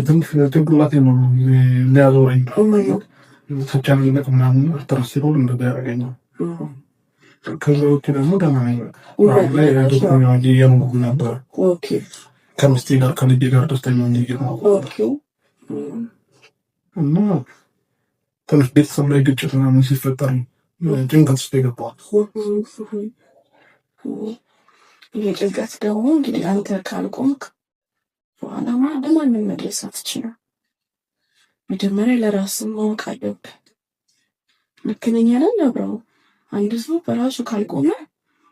ትንሽ ጭንቅላቴ ነው ሊያዞረኝ ተጨናነቅ ምናምን ተረስሮል እንደዛ ያደረገኛል። ከዛ ውጭ ደግሞ ደህና ነኝ። ላይ የኖርኩ ነበር ከሚስቴ ጋር ከልጄ ጋር ደስተኛ ነው እና ትንሽ ቤተሰብ ላይ ግጭት ምናምን ሲፈጠር ጭንቀት ውስጥ የገባዋል። ይህ ጭንቀት ደግሞ እንግዲህ አንተ ካልቆምክ በኋላማ ለማንም መድረስ አትችልም። መጀመሪያ ለራስህ ማወቅ አለብህ። ልክ ነኝ አይደል አብረው? አንድ ሰው በራሱ ካልቆመ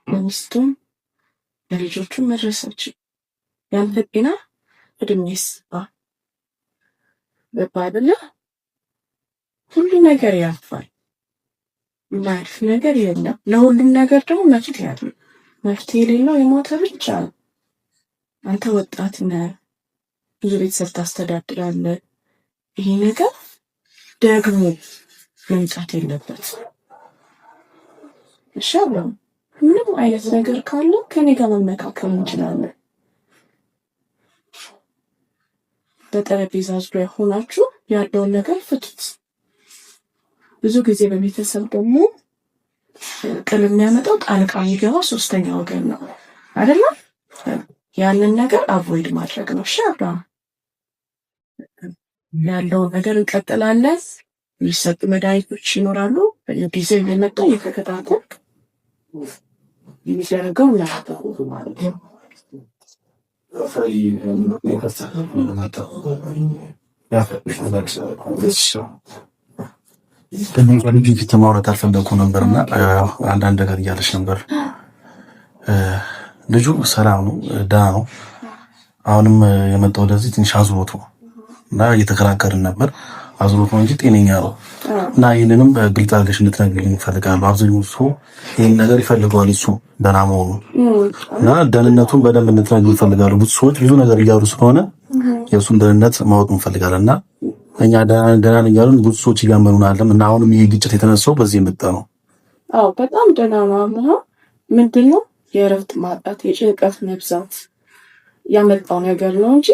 ለሚስቱም ለልጆቹም መድረስ አትችልም። ያንተ ጤና እድሜስ ገባ አይደለ? ሁሉ ነገር ያልፋል። ማያልፍ ነገር የለም። ለሁሉም ነገር ደግሞ መፍትሄ አለ። መፍትሄ የሌለው የሞተ ብቻ ነው። አንተ ወጣት ነህ፣ ብዙ ቤተሰብ ታስተዳድራለህ። ይሄ ነገር ደግሞ መምጣት የለበት። እሺ አብረን ምንም አይነት ነገር ካለ ከኔ ጋር መመካከል እንችላለን። በጠረጴዛ ዙሪያ ሆናችሁ ያለውን ነገር ፍቱት። ብዙ ጊዜ በቤተሰብ ደግሞ ቅል የሚያመጣው ጣልቃ የሚገባ ሶስተኛ ወገን ነው አይደለ? ያንን ነገር አቮይድ ማድረግ ነው። እሺ አብርሃም፣ ያለውን ነገር እንቀጥላለን። የሚሰጡ መድኃኒቶች ይኖራሉ። በየጊዜው እየመጣ እየተከታተልክ የሚደረገው እናደርጋለን ማለት ነው። ከምን ፊት ማውራት አልፈለኩ ነበርና አንዳንድ ነገር እያለች ነበር። ልጁ ሰላም ነው፣ ደህና ነው። አሁንም የመጣው ወደዚህ ትንሽ አዝሮት ነው እና እየተከራከርን ነበር። አዝሮት ነው እንጂ ጤነኛ ነው እና ይህንንም በግልጽ አድርገሽ እንድትነግሪኝ እፈልጋለሁ። አብዛኛው ሰው ይህን ነገር ይፈልገዋል፣ እሱ ደህና መሆኑ እና ደህንነቱን በደንብ እንድትነግሪኝ እፈልጋለሁ። ብዙ ሰዎች ብዙ ነገር እያሉ ስለሆነ የእሱን ደህንነት ማወቅ እንፈልጋለን እና እኛ ደህና ነን እያሉን ብዙ ሰዎች እያመኑናለም እና አሁንም ይሄ ግጭት የተነሳው በዚህ የመጣ ነው። አዎ በጣም ደህና ነው። ምንድነው የእረፍት ማጣት፣ የጭንቀት መብዛት ያመጣው ነገር ነው እንጂ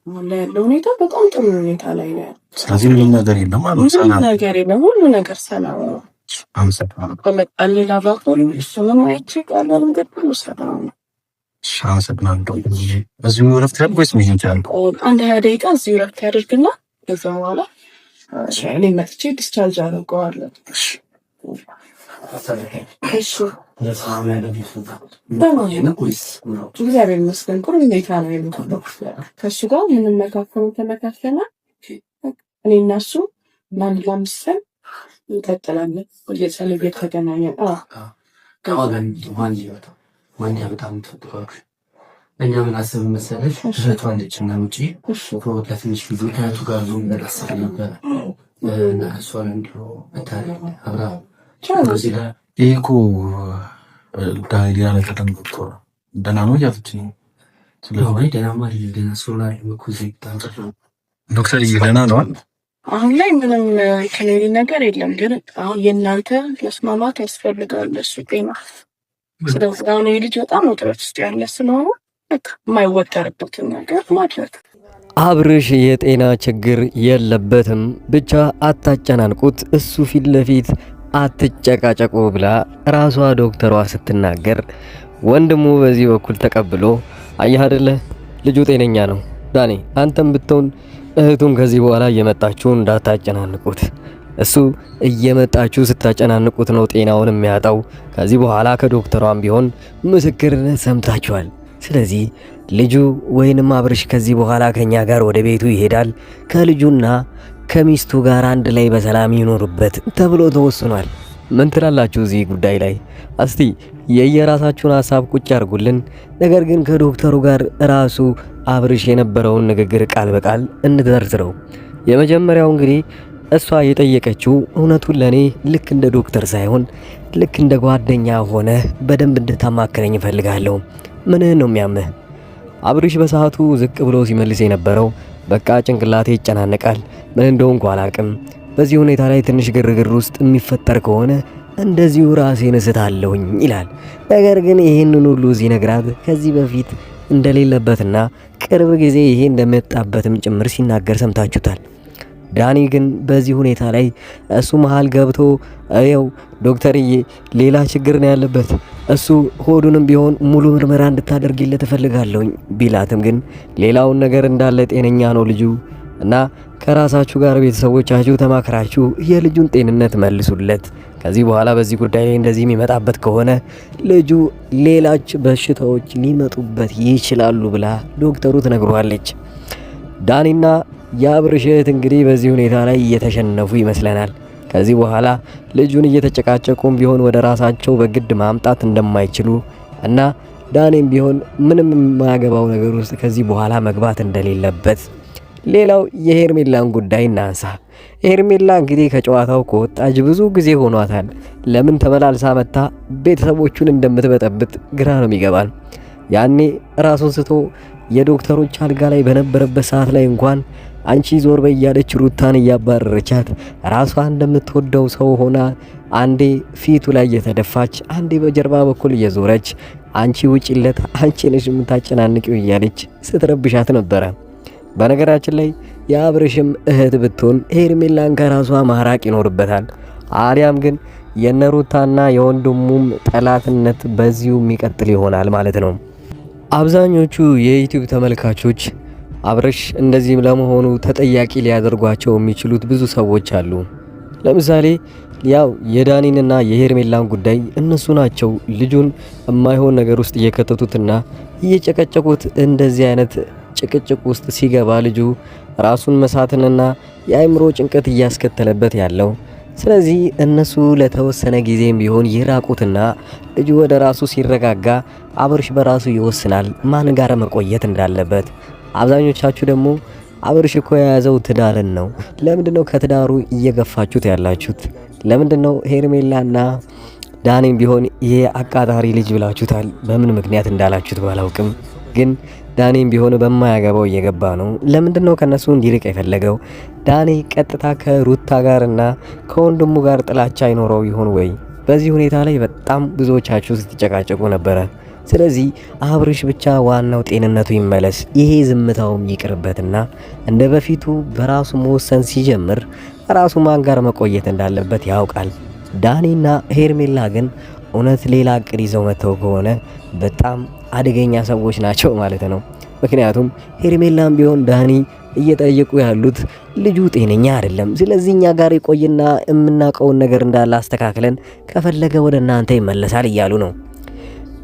አሁን ላይ ያለው ሁኔታ በጣም ጥሩ ሁኔታ ላይ ነው። ስለዚህ ምንም ነገር የለም ማለት ነው። ሰላም ነገር የለም፣ ሁሉ ነገር ሰላም ነው። አመሰግናለሁ። በመጣል ላብራቶሪ እሱንም አይቼ ቃለል እንግዲህ ሁሉ ሰላም ነው። አመሰግናለሁ። እዚሁ እረፍት ያድርግ ወይስ ምን ይቻላል? አንድ 20 ደቂቃ እዚሁ እረፍት ያድርግና ከዛ በኋላ እኔ መጥቼ ዲስቻርጅ አደርገዋለሁ። እሺ እግዚአብሔር ይመስገን ጥሩ ሁኔታ ነው የሚሆነው። ከእሱ ጋር የምንመካከለው ተመካከልና እኔ እና እሱ ለአንድ ለአምስት ቀን እንቀጥላለን። ወየጸለይ ቤት ተገናኘን። በጣም ተፈጥሯል። እኛ ምን አሰብን መሰለሽ? እህቷ አለችና ውጪ ለትንሽ ጊዜ ከእህቱ ጋር ዞም መዳሰብ ነበረ እና እሷን እንዲሁ መታረቅ አብርሃም ይሄ እኮ ሌላ ነገር ደንጎቶ ደህና ነው እያለች ነው። ስለዚህ ደህና ማለት ደህና ሶላር መኩዚ ታንቀር ዶክተር ደህና ነው። አሁን ላይ ምንም ከሌላ ነገር የለም፣ ግን አሁን የእናንተ መስማማት ያስፈልጋል። እሱ ጤና ስለዚህ አሁን ይህ ልጅ በጣም ውጥረት ውስጥ ያለ ስለሆነ የማይወጠርበትን ነገር ማድረግ። አብርሽ የጤና ችግር የለበትም፣ ብቻ አታጨናንቁት፣ እሱ ፊት ለፊት አትጨቃጨቁ ብላ ራሷ ዶክተሯ ስትናገር ወንድሙ በዚህ በኩል ተቀብሎ አየህ አይደለ ልጁ ጤነኛ ነው። ዳኒ አንተም ብትሆን እህቱን ከዚህ በኋላ እየመጣችሁ እንዳታጨናንቁት፣ እሱ እየመጣችሁ ስታጨናንቁት ነው ጤናውን የሚያጣው። ከዚህ በኋላ ከዶክተሯም ቢሆን ምስክርነት ሰምታችኋል። ስለዚህ ልጁ ወይንም አብርሽ ከዚህ በኋላ ከኛ ጋር ወደ ቤቱ ይሄዳል፣ ከልጁና ከሚስቱ ጋር አንድ ላይ በሰላም ይኖርበት ተብሎ ተወስኗል። ምን ትላላችሁ እዚህ ጉዳይ ላይ? እስቲ የየራሳችሁን ሐሳብ ቁጭ አድርጉልን። ነገር ግን ከዶክተሩ ጋር ራሱ አብርሽ የነበረውን ንግግር ቃል በቃል እንዘርዝረው። የመጀመሪያው እንግዲህ እሷ የጠየቀችው እውነቱን ለኔ ልክ እንደ ዶክተር ሳይሆን ልክ እንደ ጓደኛ ሆነ በደንብ እንድታማክረኝ እፈልጋለሁ። ምንህን ነው የሚያምህ? አብርሽ በሰዓቱ ዝቅ ብሎ ሲመልስ የነበረው በቃ ጭንቅላቴ ይጨናነቃል፣ ምን እንደሆንኩ አላቅም፣ በዚህ ሁኔታ ላይ ትንሽ ግርግር ውስጥ የሚፈጠር ከሆነ እንደዚሁ ራሴን እስታለሁኝ ይላል። ነገር ግን ይህንን ሁሉ ሲነግራት ከዚህ በፊት እንደሌለበትና ቅርብ ጊዜ ይሄ እንደመጣበትም ጭምር ሲናገር ሰምታችሁታል። ዳኒ ግን በዚህ ሁኔታ ላይ እሱ መሃል ገብቶ አየው ዶክተርዬ ሌላ ችግር ነው ያለበት፣ እሱ ሆዱንም ቢሆን ሙሉ ምርመራ እንድታደርግለት እፈልጋለሁኝ ቢላትም ግን ሌላውን ነገር እንዳለ ጤነኛ ነው ልጁ እና ከራሳችሁ ጋር ቤተሰቦቻችሁ ተማክራችሁ የልጁን ጤንነት መልሱለት። ከዚህ በኋላ በዚህ ጉዳይ ላይ እንደዚህ የሚመጣበት ከሆነ ልጁ ሌላች በሽታዎች ሊመጡበት ይችላሉ ብላ ዶክተሩ ትነግሯለች። ዳኒና የአብርሽ እህት እንግዲህ በዚህ ሁኔታ ላይ እየተሸነፉ ይመስለናል። ከዚህ በኋላ ልጁን እየተጨቃጨቁም ቢሆን ወደ ራሳቸው በግድ ማምጣት እንደማይችሉ እና ዳኒም ቢሆን ምንም የማያገባው ነገር ውስጥ ከዚህ በኋላ መግባት እንደሌለበት። ሌላው የሄርሜላን ጉዳይ እናንሳ። ሄርሜላ እንግዲህ ከጨዋታው ከወጣች ብዙ ጊዜ ሆኗታል። ለምን ተመላልሳ መታ ቤተሰቦቹን እንደምትበጠብጥ ግራ ነው የሚገባል። ያኔ ራሱን ስቶ የዶክተሮች አልጋ ላይ በነበረበት ሰዓት ላይ እንኳን አንቺ ዞር በይ እያለች ሩታን እያባረረቻት ራሷ እንደምትወደው ሰው ሆና አንዴ ፊቱ ላይ እየተደፋች አንዴ በጀርባ በኩል እየዞረች አንቺ ውጪለት፣ አንቺ ነሽ የምታጨናንቂው እያለች ስትረብሻት ነበረ። በነገራችን ላይ የአብርሽም እህት ብትሆን ሄርሜላን ከራሷ ማራቅ ይኖርበታል። አሊያም ግን የነሩታና የወንድሙም ጠላትነት በዚሁ የሚቀጥል ይሆናል ማለት ነው። አብዛኞቹ የዩቲዩብ ተመልካቾች አብርሽ እንደዚህም ለመሆኑ ተጠያቂ ሊያደርጓቸው የሚችሉት ብዙ ሰዎች አሉ። ለምሳሌ ያው የዳኒንና የሄርሜላን ጉዳይ እነሱ ናቸው ልጁን የማይሆን ነገር ውስጥ እየከተቱትና እየጨቀጨቁት እንደዚህ አይነት ጭቅጭቅ ውስጥ ሲገባ ልጁ ራሱን መሳትንና የአእምሮ ጭንቀት እያስከተለበት ያለው። ስለዚህ እነሱ ለተወሰነ ጊዜም ቢሆን ይራቁትና ልጁ ወደ ራሱ ሲረጋጋ አብርሽ በራሱ ይወስናል ማን ጋር መቆየት እንዳለበት። አብዛኞቻችሁ ደግሞ አብርሽ እኮ የያዘው ትዳርን ነው፣ ለምንድነው ከትዳሩ እየገፋችሁት ያላችሁት? ለምንድነው ሄርሜላና ዳኒም ቢሆን ይሄ አቃጣሪ ልጅ ብላችሁታል? በምን ምክንያት እንዳላችሁት ባላውቅም ግን ዳኒም ቢሆን በማያገባው እየገባ ነው። ለምንድነው ከነሱ እንዲርቅ የፈለገው? ዳኒ ቀጥታ ከሩታ ጋርና ከወንድሙ ጋር ጥላቻ አይኖረው ይሆን ወይ? በዚህ ሁኔታ ላይ በጣም ብዙዎቻችሁ ስትጨቃጨቁ ነበረ። ስለዚህ አብርሽ ብቻ ዋናው ጤንነቱ ይመለስ፣ ይሄ ዝምታውም ይቅርበትና እንደ በፊቱ በራሱ መወሰን ሲጀምር ራሱ ማን ጋር መቆየት እንዳለበት ያውቃል። ዳኒና ሄርሜላ ግን እውነት ሌላ እቅድ ይዘው መተው ከሆነ በጣም አደገኛ ሰዎች ናቸው ማለት ነው። ምክንያቱም ሄርሜላም ቢሆን ዳኒ እየጠየቁ ያሉት ልጁ ጤነኛ አይደለም፣ ስለዚህ እኛ ጋር ይቆይና የምናውቀውን ነገር እንዳለ አስተካክለን ከፈለገ ወደ እናንተ ይመለሳል እያሉ ነው።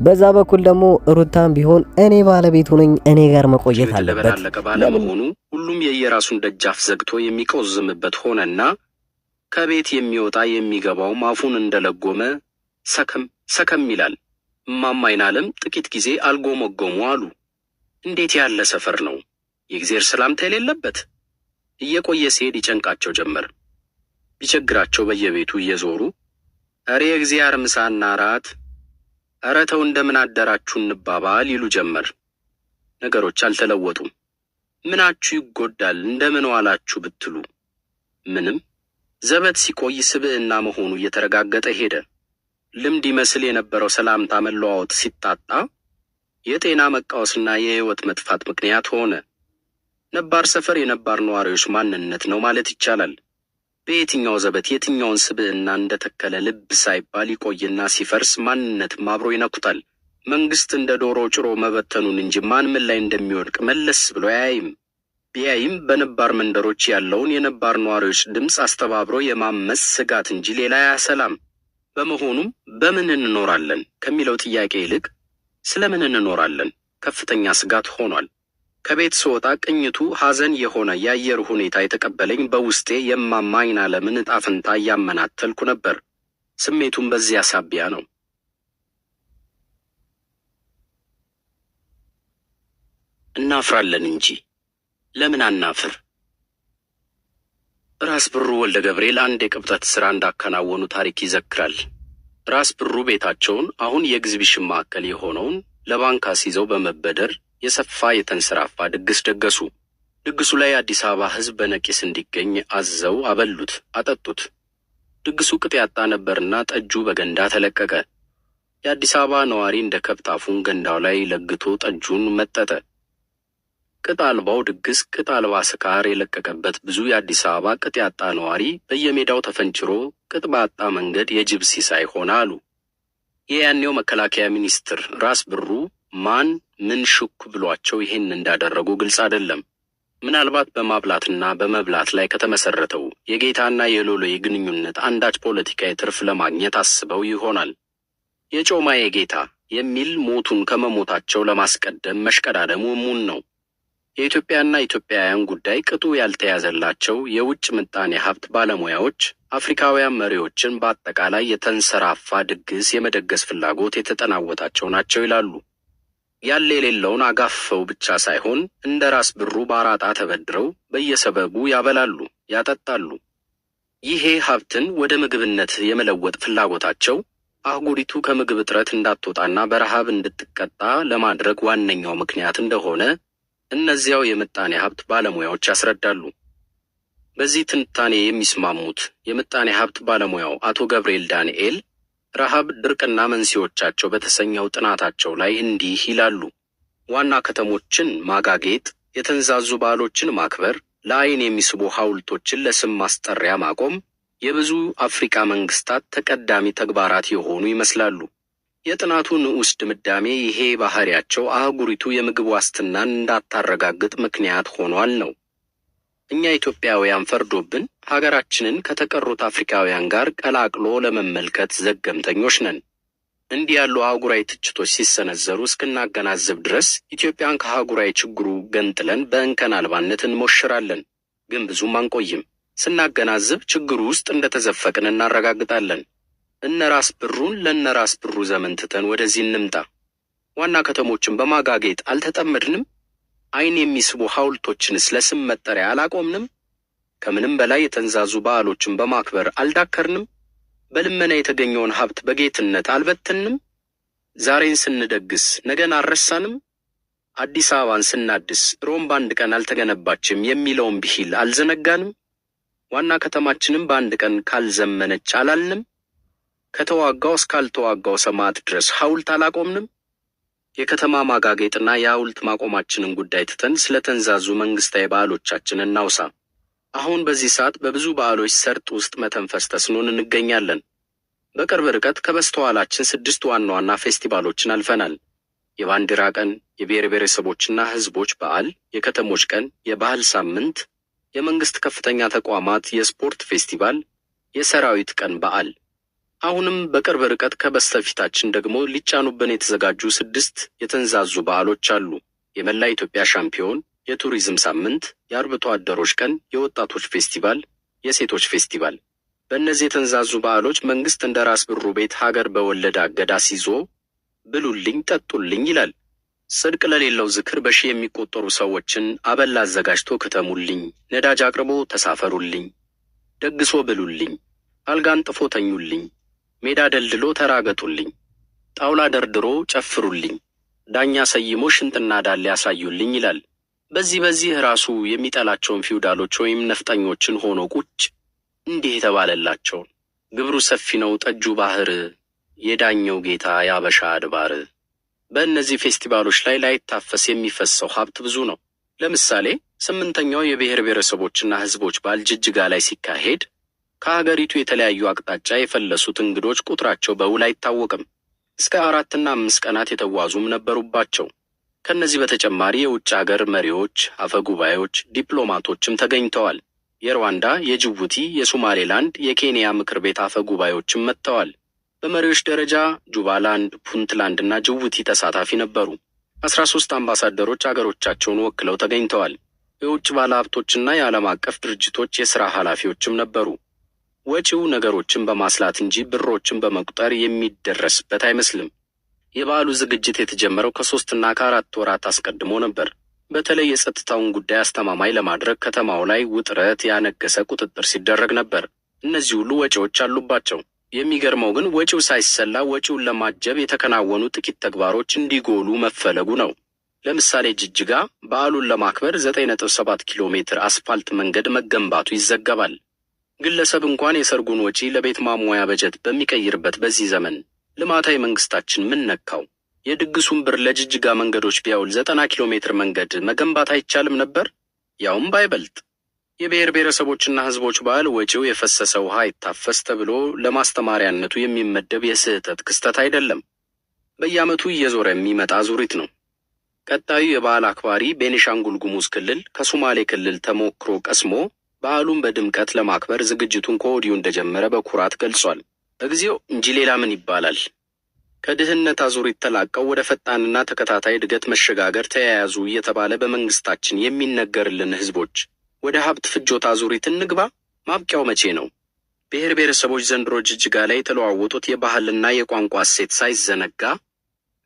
በዛ በኩል ደግሞ ሩታም ቢሆን እኔ ባለቤቱ ነኝ፣ እኔ ጋር መቆየት አለበት። ባለመሆኑ ሁሉም የየራሱን ደጃፍ ዘግቶ የሚቆዝምበት ሆነና ከቤት የሚወጣ የሚገባውም አፉን እንደለጎመ ሰከም ሰከም ይላል። እማማ አይናለም ጥቂት ጊዜ አልጎመጎሙ አሉ። እንዴት ያለ ሰፈር ነው! የእግዚአብሔር ሰላምታ የሌለበት። እየቆየ ሲሄድ ይጨንቃቸው ጀመር። ቢቸግራቸው በየቤቱ እየዞሩ እረ የእግዚአብሔር ምሳና ራት፣ እረ ተው እንደምን አደራችሁ እንባባል ይሉ ጀመር። ነገሮች አልተለወጡም። ምናችሁ ይጎዳል እንደምን ዋላችሁ ብትሉ ምንም። ዘበት ሲቆይ ስብዕና መሆኑ እየተረጋገጠ ሄደ። ልምድ ይመስል የነበረው ሰላምታ መለዋወጥ ሲታጣ የጤና መቃወስና የህይወት መጥፋት ምክንያት ሆነ። ነባር ሰፈር የነባር ነዋሪዎች ማንነት ነው ማለት ይቻላል። በየትኛው ዘበት የትኛውን ስብዕና እንደተከለ ልብ ሳይባል ይቆይና ሲፈርስ ማንነትም አብሮ ይነኩታል። መንግስት እንደ ዶሮ ጭሮ መበተኑን እንጂ ማን ምን ላይ እንደሚወድቅ መለስ ብሎ አያይም። ቢያይም በነባር መንደሮች ያለውን የነባር ነዋሪዎች ድምፅ አስተባብሮ የማመስ ስጋት እንጂ ሌላ አያሰላም። በመሆኑም በምን እንኖራለን ከሚለው ጥያቄ ይልቅ ስለምን እንኖራለን ከፍተኛ ስጋት ሆኗል። ከቤት ስወጣ ቅኝቱ ሐዘን የሆነ የአየር ሁኔታ የተቀበለኝ በውስጤ የእማማ አይናለምን ዕጣ ፈንታ እያመናተልኩ ነበር። ስሜቱም በዚያ ሳቢያ ነው። እናፍራለን እንጂ ለምን አናፍር? ራስ ብሩ ወልደ ገብርኤል አንድ የቅብጠት ሥራ እንዳከናወኑ ታሪክ ይዘክራል። ራስ ብሩ ቤታቸውን አሁን የኤግዚቢሽን ማዕከል የሆነውን ለባንክ አስይዘው በመበደር የሰፋ የተንሰራፋ ድግስ ደገሱ። ድግሱ ላይ አዲስ አበባ ሕዝብ በነቂስ እንዲገኝ አዘው አበሉት፣ አጠጡት። ድግሱ ቅጥ ያጣ ነበርና ጠጁ በገንዳ ተለቀቀ። የአዲስ አበባ ነዋሪ እንደ ከብት አፉን ገንዳው ላይ ለግቶ ጠጁን መጠጠ። ቅጥ አልባው ድግስ ቅጥ አልባ ስካር የለቀቀበት ብዙ የአዲስ አበባ ቅጥ ያጣ ነዋሪ በየሜዳው ተፈንጭሮ ቅጥ ባጣ መንገድ የጅብ ሲሳይ ሆነ አሉ። የያኔው መከላከያ ሚኒስትር ራስ ብሩ ማን ምን ሹክ ብሏቸው ይሄን እንዳደረጉ ግልጽ አይደለም። ምናልባት በማብላትና በመብላት ላይ ከተመሰረተው የጌታና የሎሌ ግንኙነት አንዳች ፖለቲካዊ ትርፍ ለማግኘት አስበው ይሆናል። የጮማዬ ጌታ የሚል ሞቱን ከመሞታቸው ለማስቀደም መሽቀዳደሙ እሙን ነው። የኢትዮጵያና ኢትዮጵያውያን ጉዳይ ቅጡ ያልተያዘላቸው የውጭ ምጣኔ ሀብት ባለሙያዎች አፍሪካውያን መሪዎችን በአጠቃላይ የተንሰራፋ ድግስ የመደገስ ፍላጎት የተጠናወታቸው ናቸው ይላሉ። ያለ የሌለውን አጋፈው ብቻ ሳይሆን እንደ ራስ ብሩ ባራጣ ተበድረው በየሰበቡ ያበላሉ፣ ያጠጣሉ። ይሄ ሀብትን ወደ ምግብነት የመለወጥ ፍላጎታቸው አህጉሪቱ ከምግብ እጥረት እንዳትወጣና በረሃብ እንድትቀጣ ለማድረግ ዋነኛው ምክንያት እንደሆነ እነዚያው የምጣኔ ሀብት ባለሙያዎች ያስረዳሉ። በዚህ ትንታኔ የሚስማሙት የምጣኔ ሀብት ባለሙያው አቶ ገብርኤል ዳንኤል ረሃብ፣ ድርቅና መንስኤዎቻቸው በተሰኘው ጥናታቸው ላይ እንዲህ ይላሉ። ዋና ከተሞችን ማጋጌጥ፣ የተንዛዙ ባህሎችን ማክበር፣ ለአይን የሚስቡ ሐውልቶችን ለስም ማስጠሪያ ማቆም የብዙ አፍሪካ መንግስታት ተቀዳሚ ተግባራት የሆኑ ይመስላሉ። የጥናቱ ንዑስ ድምዳሜ ይሄ ባህሪያቸው አህጉሪቱ የምግብ ዋስትናን እንዳታረጋግጥ ምክንያት ሆኗል ነው። እኛ ኢትዮጵያውያን ፈርዶብን ሀገራችንን ከተቀሩት አፍሪካውያን ጋር ቀላቅሎ ለመመልከት ዘገምተኞች ነን። እንዲህ ያሉ አህጉራዊ ትችቶች ሲሰነዘሩ እስክናገናዝብ ድረስ ኢትዮጵያን ከአህጉራዊ ችግሩ ገንጥለን በእንከን አልባነት እንሞሽራለን። ግን ብዙም አንቆይም። ስናገናዝብ ችግሩ ውስጥ እንደተዘፈቅን እናረጋግጣለን። እነራስ ብሩን ለነራስ ብሩ ዘመን ትተን ወደዚህ እንምጣ። ዋና ከተሞችን በማጋጌጥ አልተጠመድንም? አይን የሚስቡ ሐውልቶችንስ ለስም መጠሪያ አላቆምንም? ከምንም በላይ የተንዛዙ በዓሎችን በማክበር አልዳከርንም? በልመና የተገኘውን ሀብት በጌትነት አልበትንም? ዛሬን ስንደግስ ነገን አልረሳንም? አዲስ አበባን ስናድስ ሮም በአንድ ቀን አልተገነባችም የሚለውን ብሂል አልዘነጋንም? ዋና ከተማችንም በአንድ ቀን ካልዘመነች አላልንም? ከተዋጋው እስካልተዋጋው ሰማዕት ድረስ ሐውልት አላቆምንም? የከተማ ማጋጌጥና የሐውልት ማቆማችንን ጉዳይ ትተን ስለተንዛዙ መንግስታዊ በዓሎቻችን እናውሳ። አሁን በዚህ ሰዓት በብዙ በዓሎች ሰርጥ ውስጥ መተንፈስ ተስኖን እንገኛለን። በቅርብ ርቀት ከበስተኋላችን 6 ዋና ዋና ፌስቲቫሎችን አልፈናል። የባንዲራ ቀን፣ የብሔር ብሔረሰቦችና ህዝቦች በዓል፣ የከተሞች ቀን፣ የባህል ሳምንት፣ የመንግስት ከፍተኛ ተቋማት የስፖርት ፌስቲቫል፣ የሰራዊት ቀን በዓል። አሁንም በቅርብ ርቀት ከበስተፊታችን ደግሞ ሊጫኑብን የተዘጋጁ 6 የተንዛዙ በዓሎች አሉ። የመላ ኢትዮጵያ ሻምፒዮን፣ የቱሪዝም ሳምንት፣ የአርብቶ አደሮች ቀን፣ የወጣቶች ፌስቲቫል፣ የሴቶች ፌስቲቫል። በእነዚህ የተንዛዙ በዓሎች መንግስት እንደ ራስ ብሩ ቤት ሀገር በወለድ አገዳ ሲዞ ብሉልኝ ጠጡልኝ ይላል። ጽድቅ ለሌለው ዝክር በሺህ የሚቆጠሩ ሰዎችን አበል አዘጋጅቶ ክተሙልኝ፣ ነዳጅ አቅርቦ ተሳፈሩልኝ፣ ደግሶ ብሉልኝ፣ አልጋን ጥፎ ተኙልኝ፣ ሜዳ ደልድሎ ተራገጡልኝ፣ ጣውላ ደርድሮ ጨፍሩልኝ፣ ዳኛ ሰይሞ ሽንጥና ዳሌ ያሳዩልኝ ይላል። በዚህ ራሱ የሚጠላቸውን ፊውዳሎች ወይም ነፍጠኞችን ሆኖ ቁጭ እንዲህ የተባለላቸውን ግብሩ ሰፊ ነው ጠጁ ባህር፣ የዳኘው ጌታ ያበሻ አድባር። በእነዚህ ፌስቲቫሎች ላይ ላይታፈስ የሚፈሰው ሀብት ብዙ ነው። ለምሳሌ 8ኛው የብሔር ብሔረሰቦችና ህዝቦች በዓል ጅጅጋ ላይ ሲካሄድ ከሀገሪቱ የተለያዩ አቅጣጫ የፈለሱት እንግዶች ቁጥራቸው በውል አይታወቅም። እስከ 4 እና 5 ቀናት የተዋዙም ነበሩባቸው። ከነዚህ በተጨማሪ የውጭ ሀገር መሪዎች፣ አፈጉባኤዎች፣ ዲፕሎማቶችም ተገኝተዋል። የሩዋንዳ፣ የጅቡቲ፣ የሶማሌላንድ፣ የኬንያ ምክር ቤት አፈጉባኤዎችም መጥተዋል። በመሪዎች ደረጃ ጁባላንድ፣ ፑንትላንድ እና ጅቡቲ ተሳታፊ ነበሩ። 13 አምባሳደሮች አገሮቻቸውን ወክለው ተገኝተዋል። የውጭ ባለሀብቶችና የዓለም አቀፍ ድርጅቶች የሥራ ኃላፊዎችም ነበሩ። ወጪው ነገሮችን በማስላት እንጂ ብሮችን በመቁጠር የሚደረስበት አይመስልም። የበዓሉ ዝግጅት የተጀመረው ከ3 እና ከ4 ወራት አስቀድሞ ነበር። በተለይ የጸጥታውን ጉዳይ አስተማማኝ ለማድረግ ከተማው ላይ ውጥረት ያነገሰ ቁጥጥር ሲደረግ ነበር። እነዚህ ሁሉ ወጪዎች አሉባቸው። የሚገርመው ግን ወጪው ሳይሰላ ወጪውን ለማጀብ የተከናወኑ ጥቂት ተግባሮች እንዲጎሉ መፈለጉ ነው። ለምሳሌ ጅጅጋ በዓሉን ለማክበር 9.7 ኪሎ ሜትር አስፋልት መንገድ መገንባቱ ይዘገባል። ግለሰብ እንኳን የሰርጉን ወጪ ለቤት ማሟያ በጀት በሚቀይርበት በዚህ ዘመን ልማታዊ መንግስታችን ምን ነካው? የድግሱን ብር ለጅጅጋ መንገዶች ቢያውል 90 ኪሎ ሜትር መንገድ መገንባት አይቻልም ነበር? ያውም ባይበልጥ። የብሔር ብሔረሰቦችና ህዝቦች በዓል ወጪው የፈሰሰ ውሃ ይታፈስ ተብሎ ለማስተማሪያነቱ የሚመደብ የስህተት ክስተት አይደለም። በየዓመቱ እየዞረ የሚመጣ ዙሪት ነው። ቀጣዩ የበዓል አክባሪ ቤኒሻንጉል ጉሙዝ ክልል ከሶማሌ ክልል ተሞክሮ ቀስሞ በዓሉን በድምቀት ለማክበር ዝግጅቱን ከወዲሁ እንደጀመረ በኩራት ገልጿል። በጊዜው እንጂ ሌላ ምን ይባላል? ከድህነት አዙሪት ተላቀው ወደ ፈጣንና ተከታታይ እድገት መሸጋገር ተያያዙ እየተባለ በመንግስታችን የሚነገርልን ህዝቦች ወደ ሀብት ፍጆታ አዙሪት እንግባ? ማብቂያው መቼ ነው? ብሔር ብሔረሰቦች ዘንድሮ ጅጅጋ ላይ የተለዋወጡት የባህልና የቋንቋ እሴት ሳይዘነጋ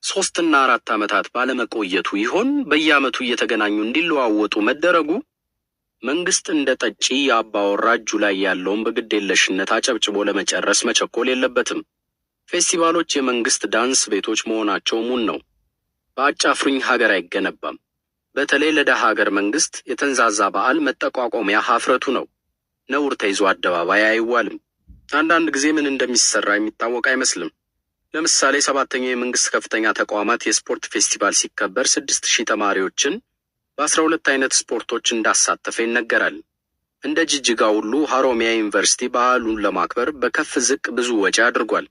3 እና 4 ዓመታት ባለመቆየቱ ይሆን በየዓመቱ እየተገናኙ እንዲለዋወጡ መደረጉ? መንግስት እንደ ጠጪ የአባወራ እጁ ላይ ያለውን በግዴለሽነት አጨብጭቦ ለመጨረስ መቸኮል የለበትም። ፌስቲቫሎች የመንግስት ዳንስ ቤቶች መሆናቸው ሙን ነው። በአጫፍሩኝ ሀገር አይገነባም። በተለይ ለደሃ ሀገር መንግስት የተንዛዛ በዓል መጠቋቋሚያ ሀፍረቱ ነው። ነውር ተይዞ አደባባይ አይዋልም። አንዳንድ ጊዜ ምን እንደሚሰራ የሚታወቅ አይመስልም። ለምሳሌ 7ኛው የመንግስት ከፍተኛ ተቋማት የስፖርት ፌስቲቫል ሲከበር 6000 ተማሪዎችን በ12 አይነት ስፖርቶች እንዳሳተፈ ይነገራል። እንደ ጅጅጋ ሁሉ ሀሮሚያ ዩኒቨርሲቲ በዓሉን ለማክበር በከፍ ዝቅ ብዙ ወጪ አድርጓል።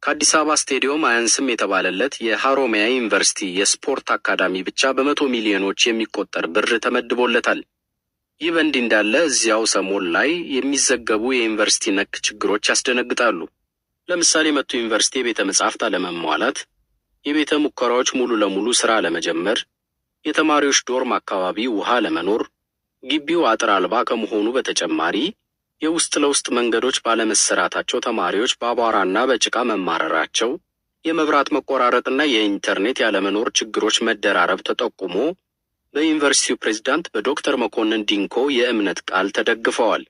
ከአዲስ አበባ ስቴዲየም አያንስም የተባለለት የሀሮሚያ ዩኒቨርሲቲ የስፖርት አካዳሚ ብቻ በ100 ሚሊዮኖች የሚቆጠር ብር ተመድቦለታል። ይህ በእንዲህ እንዳለ እዚያው ሰሞን ላይ የሚዘገቡ የዩኒቨርሲቲ ነክ ችግሮች ያስደነግጣሉ። ለምሳሌ መቱ ዩኒቨርሲቲ የቤተ መጻሕፍት አለመሟላት፣ የቤተ ሙከራዎች ሙሉ ለሙሉ ስራ አለመጀመር፣ የተማሪዎች ዶርም አካባቢ ውሃ ለመኖር፣ ግቢው አጥር አልባ ከመሆኑ በተጨማሪ የውስጥ ለውስጥ መንገዶች ባለመሰራታቸው ተማሪዎች በአቧራና በጭቃ መማረራቸው፣ የመብራት መቆራረጥና የኢንተርኔት ያለመኖር ችግሮች መደራረብ ተጠቁሞ በዩኒቨርሲቲው ፕሬዝዳንት በዶክተር መኮንን ዲንኮ የእምነት ቃል ተደግፈዋል።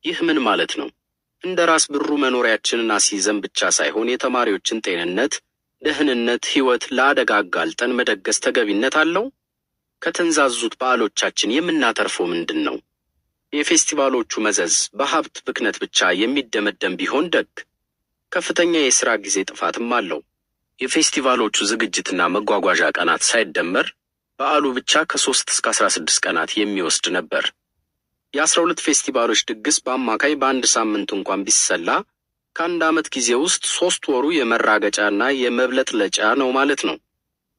ይህ ምን ማለት ነው? እንደ ራስ ብሩ መኖሪያችንን አስይዘን ብቻ ሳይሆን የተማሪዎችን ጤንነት፣ ደህንነት፣ ህይወት ለአደጋ አጋልጠን መደገስ ተገቢነት አለው? ከተንዛዙት በዓሎቻችን የምናተርፈው ምንድን ነው? የፌስቲቫሎቹ መዘዝ በሀብት ብክነት ብቻ የሚደመደም ቢሆን ደግ። ከፍተኛ የሥራ ጊዜ ጥፋትም አለው። የፌስቲቫሎቹ ዝግጅትና መጓጓዣ ቀናት ሳይደመር በዓሉ ብቻ ከ3 እስከ 16 ቀናት የሚወስድ ነበር። የ12 ፌስቲቫሎች ድግስ በአማካይ በአንድ ሳምንት እንኳን ቢሰላ ከአንድ ዓመት ጊዜ ውስጥ 3 ወሩ የመራገጫና የመብለጥለጫ ነው ማለት ነው።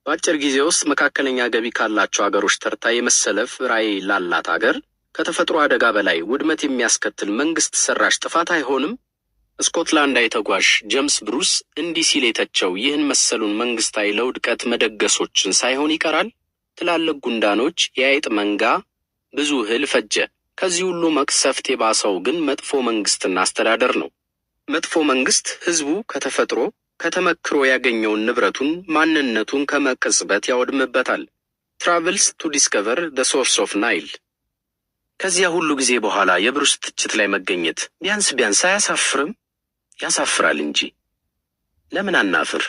በአጭር ጊዜ ውስጥ መካከለኛ ገቢ ካላቸው አገሮች ተርታ የመሰለፍ ራዕይ ላላት አገር ከተፈጥሮ አደጋ በላይ ውድመት የሚያስከትል መንግስት ሰራሽ ጥፋት አይሆንም? ስኮትላንዳዊ ተጓዥ ጄምስ ብሩስ እንዲህ ሲል የተቸው ይህን መሰሉን መንግስታዊ ለውድቀት መደገሶችን ሳይሆን ይቀራል። ትላልቅ ጉንዳኖች፣ የአይጥ መንጋ ብዙ እህል ፈጀ። ከዚህ ሁሉ መቅሰፍት የባሰው ግን መጥፎ መንግስትና አስተዳደር ነው። መጥፎ መንግስት ህዝቡ ከተፈጥሮ ከተመክሮ ያገኘውን ንብረቱን ማንነቱን ከመቅጽበት ያወድምበታል። ትራቨልስ ቱ ዲስከቨር ዘ ሶርስ ኦፍ ናይል። ከዚያ ሁሉ ጊዜ በኋላ የብሩስ ትችት ላይ መገኘት ቢያንስ አያሳፍርም? ያሳፍራል እንጂ ለምን አናፍር?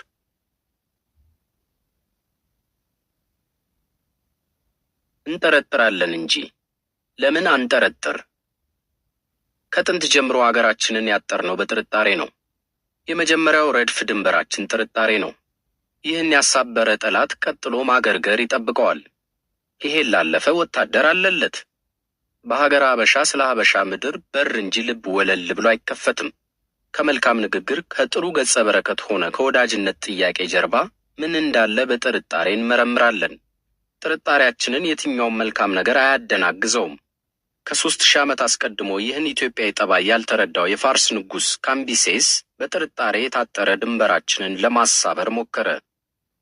እንጠረጥራለን እንጂ ለምን አንጠረጥር? ከጥንት ጀምሮ አገራችንን ያጠርነው በጥርጣሬ ነው። የመጀመሪያው ረድፍ ድንበራችን ጥርጣሬ ነው። ይህን ያሳበረ ጠላት ቀጥሎ ማገርገር ይጠብቀዋል። ይሄን ላለፈ ወታደር አለለት። በሀገር ሀበሻ ስለ ሀበሻ ምድር በር እንጂ ልብ ወለል ብሎ አይከፈትም። ከመልካም ንግግር ከጥሩ ገጸ በረከት ሆነ ከወዳጅነት ጥያቄ ጀርባ ምን እንዳለ በጥርጣሬ እንመረምራለን። ጥርጣሬያችንን የትኛውም መልካም ነገር አያደናግዘውም። ከ3000 ዓመት አስቀድሞ ይህን ኢትዮጵያዊ ጠባይ ያልተረዳው የፋርስ ንጉሥ ካምቢሴስ በጥርጣሬ የታጠረ ድንበራችንን ለማሳበር ሞከረ።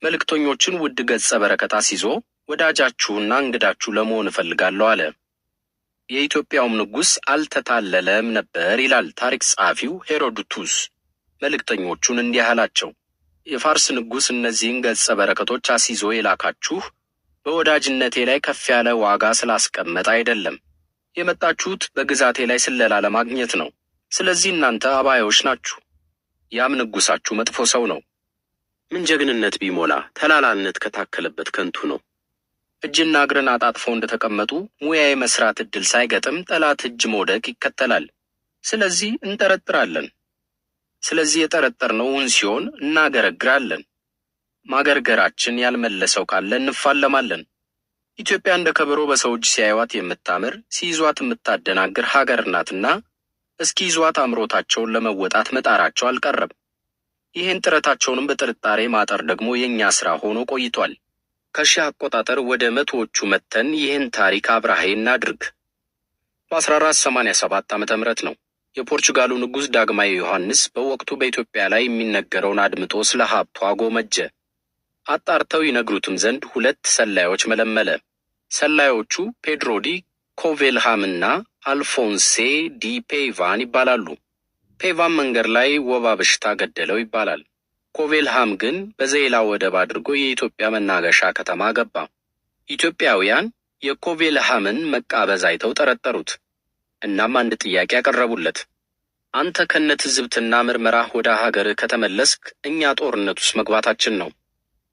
መልእክተኞችን ውድ ገጸ በረከት አስይዞ ወዳጃችሁና እንግዳችሁ ለመሆን እፈልጋለሁ አለ። የኢትዮጵያውም ንጉሥ አልተታለለም ነበር ይላል ታሪክ ጸሐፊው ሄሮዶቱስ። መልእክተኞቹን እንዲህ አላቸው፣ የፋርስ ንጉሥ እነዚህን ገጸ በረከቶች አስይዞ የላካችሁ በወዳጅነቴ ላይ ከፍ ያለ ዋጋ ስላስቀመጠ አይደለም። የመጣችሁት በግዛቴ ላይ ስለላ ለማግኘት ነው። ስለዚህ እናንተ አባዮች ናችሁ። ያም ንጉሳችሁ መጥፎ ሰው ነው። ምን ጀግንነት ቢሞላ ተላላነት ከታከለበት ከንቱ ነው። እጅና እግርን አጣጥፈው እንደተቀመጡ ሙያ የመስራት እድል ሳይገጥም ጠላት እጅ መውደቅ ይከተላል። ስለዚህ እንጠረጥራለን። ስለዚህ የጠረጠርነውን ሲሆን እናገረግራለን። ማገርገራችን ያልመለሰው ካለ እንፋለማለን። ኢትዮጵያ እንደ ከበሮ በሰው እጅ ሲያዩዋት የምታምር ሲይዟት የምታደናግር ሀገር ናትና እስኪ ይዟት አምሮታቸውን ለመወጣት መጣራቸው አልቀረም። ይህን ጥረታቸውንም በጥርጣሬ ማጠር ደግሞ የኛ ስራ ሆኖ ቆይቷል። ከሺህ አቆጣጠር ወደ መቶዎቹ መተን ይህን ታሪክ አብራሄ እናድርግ። በ1487 ዓመተ ምህረት ነው የፖርቹጋሉ ንጉሥ ዳግማዊ ዮሐንስ በወቅቱ በኢትዮጵያ ላይ የሚነገረውን አድምጦ ስለ ሀብቷ ጎመጀ። አጣርተው ይነግሩትም ዘንድ 2 ሰላዮች መለመለ። ሰላዮቹ ፔድሮ ዲ ኮቬልሃምና አልፎንሴ ዲ ፔቫን ይባላሉ። ፔቫን መንገድ ላይ ወባ በሽታ ገደለው ይባላል። ኮቬልሃም ግን በዘይላ ወደብ አድርጎ የኢትዮጵያ መናገሻ ከተማ ገባ። ኢትዮጵያውያን የኮቬልሃምን መቃበዝ አይተው ጠረጠሩት። እናም አንድ ጥያቄ ያቀረቡለት። አንተ ከነትዝብትና ምርመራህ ወደ ሀገርህ ከተመለስክ እኛ ጦርነት ውስጥ መግባታችን ነው።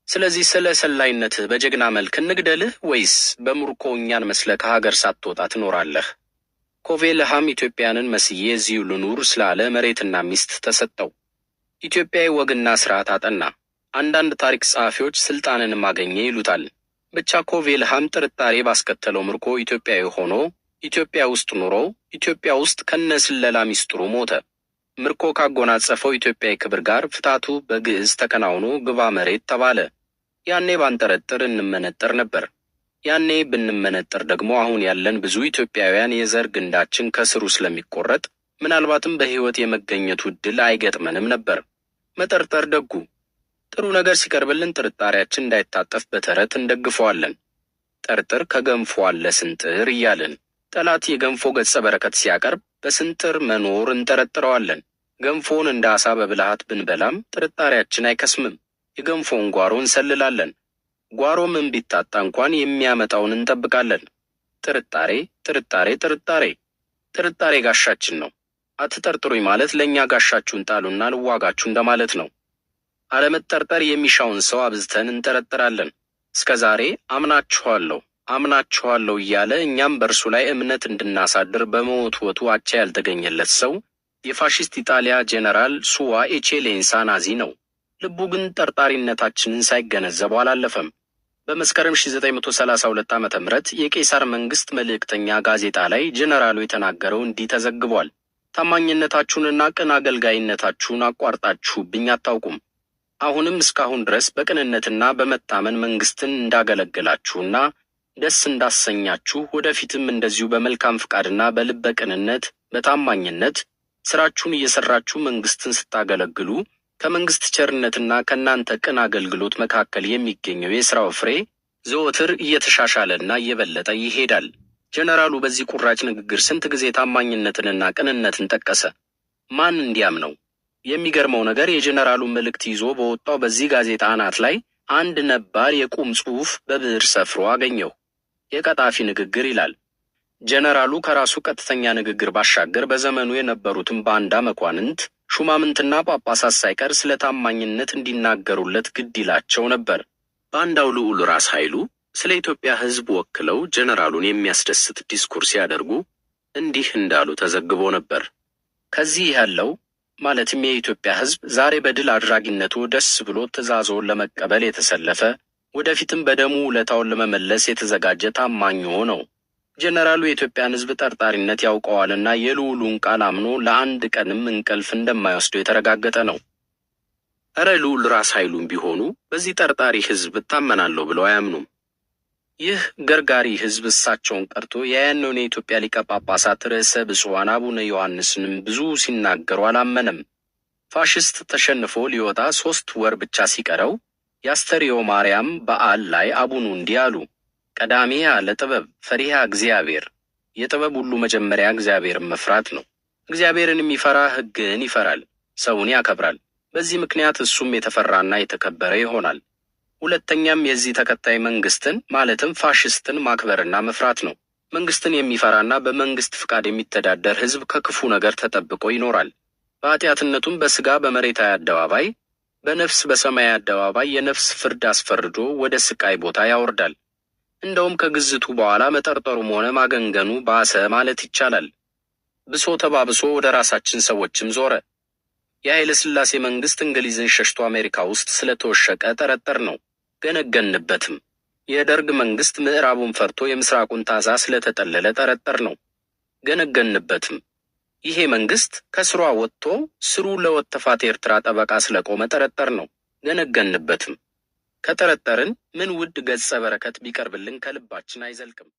ስለዚህ ስለ ሰላይነትህ በጀግና መልክ እንግደልህ ወይስ በምርኮ እኛን መስለህ ከሀገር ሳትወጣ ትኖራለህ? ኮቬልሃም ኢትዮጵያንን መስዬ እዚሁ ልኑር ስላለ መሬትና ሚስት ተሰጠው። ኢትዮጵያዊ ወግና ስርዓት አጠና። አንዳንድ ታሪክ ጸሐፊዎች ስልጣንን ማገኘ ይሉታል። ብቻ ኮቬልሃም ጥርጣሬ ባስከተለው ምርኮ ኢትዮጵያዊ ሆኖ ኢትዮጵያ ውስጥ ኑሮ ኢትዮጵያ ውስጥ ከነስለላ ሚስጥሩ ሞተ። ምርኮ ካጎናጸፈው ኢትዮጵያዊ ክብር ጋር ፍታቱ በግዕዝ ተከናውኖ ግባ መሬት ተባለ። ያኔ ባንጠረጥር እንመነጠር ነበር። ያኔ ብንመነጠር ደግሞ አሁን ያለን ብዙ ኢትዮጵያውያን የዘር ግንዳችን ከስሩ ስለሚቆረጥ ምናልባትም በሕይወት የመገኘቱ ዕድል አይገጥመንም ነበር። መጠርጠር ደጉ። ጥሩ ነገር ሲቀርብልን ጥርጣሬያችን እንዳይታጠፍ በተረት እንደግፈዋለን። ጠርጥር ከገንፎ አለ ስንጥር እያልን ጠላት የገንፎ ገጸ በረከት ሲያቀርብ በስንጥር መኖር እንጠረጥረዋለን። ገንፎውን እንደ ዓሣ በብልሃት ብንበላም ጥርጣሬያችን አይከስምም። የገንፎውን ጓሮ እንሰልላለን። ጓሮ ምን ቢታጣ እንኳን የሚያመጣውን እንጠብቃለን። ጥርጣሬ ጥርጣሬ ጥርጣሬ ጥርጣሬ ጋሻችን ነው። አትጠርጥሩኝ ማለት ለእኛ ጋሻችሁን ጣሉና ልዋጋችሁ እንደማለት ነው። አለመጠርጠር የሚሻውን ሰው አብዝተን እንጠረጥራለን። እስከ ዛሬ አምናችኋለሁ እያለ እኛም በእርሱ ላይ እምነት እንድናሳድር በመወትወቱ አቻ ያልተገኘለት ሰው የፋሽስት ኢጣሊያ ጄኔራል ሱዋ ኤቼሌንሳ ናዚ ነው። ልቡ ግን ጠርጣሪነታችንን ሳይገነዘበው አላለፈም። በመስከረም 1932 ዓመተ ምህረት የቄሳር መንግስት መልእክተኛ ጋዜጣ ላይ ጄኔራሉ የተናገረው እንዲህ ተዘግቧል። ታማኝነታችሁንና ቅን አገልጋይነታችሁን አቋርጣችሁብኝ አታውቁም። አሁንም እስካሁን ድረስ በቅንነትና በመታመን መንግስትን እንዳገለገላችሁና ደስ እንዳሰኛችሁ ወደፊትም እንደዚሁ በመልካም ፍቃድና በልበ ቅንነት በታማኝነት ስራችሁን እየሰራችሁ መንግስትን ስታገለግሉ ከመንግስት ቸርነትና ከእናንተ ቅን አገልግሎት መካከል የሚገኘው የሥራው ፍሬ ዘወትር እየተሻሻለና እየበለጠ ይሄዳል። ጀነራሉ በዚህ ቁራጭ ንግግር ስንት ጊዜ ታማኝነትንና ቅንነትን ጠቀሰ። ማን እንዲያምነው? የሚገርመው ነገር የጀነራሉን መልእክት ይዞ በወጣው በዚህ ጋዜጣ አናት ላይ አንድ ነባር የቁም ጽሑፍ በብዕር ሰፍሮ አገኘው። የቀጣፊ ንግግር ይላል። ጀነራሉ ከራሱ ቀጥተኛ ንግግር ባሻገር በዘመኑ የነበሩትን ባንዳ መኳንንት ሹማምንትና ጳጳሳት ሳይቀር ስለ ታማኝነት እንዲናገሩለት ግድ ይላቸው ነበር። ባንዳው ልዑል ራስ ኃይሉ ስለ ኢትዮጵያ ሕዝብ ወክለው ጀነራሉን የሚያስደስት ዲስኩር ሲያደርጉ እንዲህ እንዳሉ ተዘግቦ ነበር። ከዚህ ያለው ማለትም የኢትዮጵያ ሕዝብ ዛሬ በድል አድራጊነቱ ደስ ብሎ ትዕዛዞን ለመቀበል የተሰለፈ ወደፊትም በደሙ ውለታውን ለመመለስ የተዘጋጀ ታማኝ ነው። ጀነራሉ የኢትዮጵያን ሕዝብ ጠርጣሪነት ያውቀዋልና የልዑሉን ቃል አምኖ ለአንድ ቀንም እንቅልፍ እንደማይወስደው የተረጋገጠ ነው። እረ ልዑል ራስ ኃይሉም ቢሆኑ በዚህ ጠርጣሪ ሕዝብ እታመናለሁ ብለው አያምኑም። ይህ ገርጋሪ ሕዝብ እሳቸውን ቀርቶ የያኔውን የኢትዮጵያ ሊቀ ጳጳሳት ርዕሰ ብፁዓን አቡነ ዮሐንስንም ብዙ ሲናገሩ አላመነም። ፋሽስት ተሸንፎ ሊወጣ 3 ወር ብቻ ሲቀረው የአስተርዮ ማርያም በዓል ላይ አቡኑ እንዲህ አሉ። ቀዳሚያ ለጥበብ ፈሪሃ እግዚአብሔር። የጥበብ ሁሉ መጀመሪያ እግዚአብሔርን መፍራት ነው። እግዚአብሔርን የሚፈራ ሕግን ይፈራል፣ ሰውን ያከብራል። በዚህ ምክንያት እሱም የተፈራና የተከበረ ይሆናል። ሁለተኛም የዚህ ተከታይ መንግስትን ማለትም ፋሽስትን ማክበርና መፍራት ነው። መንግስትን የሚፈራና በመንግስት ፍቃድ የሚተዳደር ሕዝብ ከክፉ ነገር ተጠብቆ ይኖራል። በኃጢአትነቱም በሥጋ በመሬታዊ አደባባይ፣ በነፍስ በሰማይ አደባባይ የነፍስ ፍርድ አስፈርዶ ወደ ስቃይ ቦታ ያወርዳል። እንደውም ከግዝቱ በኋላ መጠርጠሩም ሆነ ማገንገኑ ባሰ ማለት ይቻላል። ብሶ ተባብሶ ወደ ራሳችን ሰዎችም ዞረ። የኃይለ ሥላሴ መንግስት እንግሊዝን ሸሽቶ አሜሪካ ውስጥ ስለተወሸቀ ጠረጠር ነው፣ ገነገንበትም። የደርግ መንግስት ምዕራቡን ፈርቶ የምስራቁን ታዛ ስለተጠለለ ጠረጠር ነው፣ ገነገንበትም። ይሄ መንግስት ከስሯ ወጥቶ ስሩ ለወተፋት ኤርትራ ጠበቃ ስለቆመ ጠረጠር ነው፣ ገነገንበትም። ከጠረጠርን ምን ውድ ገጸ በረከት ቢቀርብልን ከልባችን አይዘልቅም።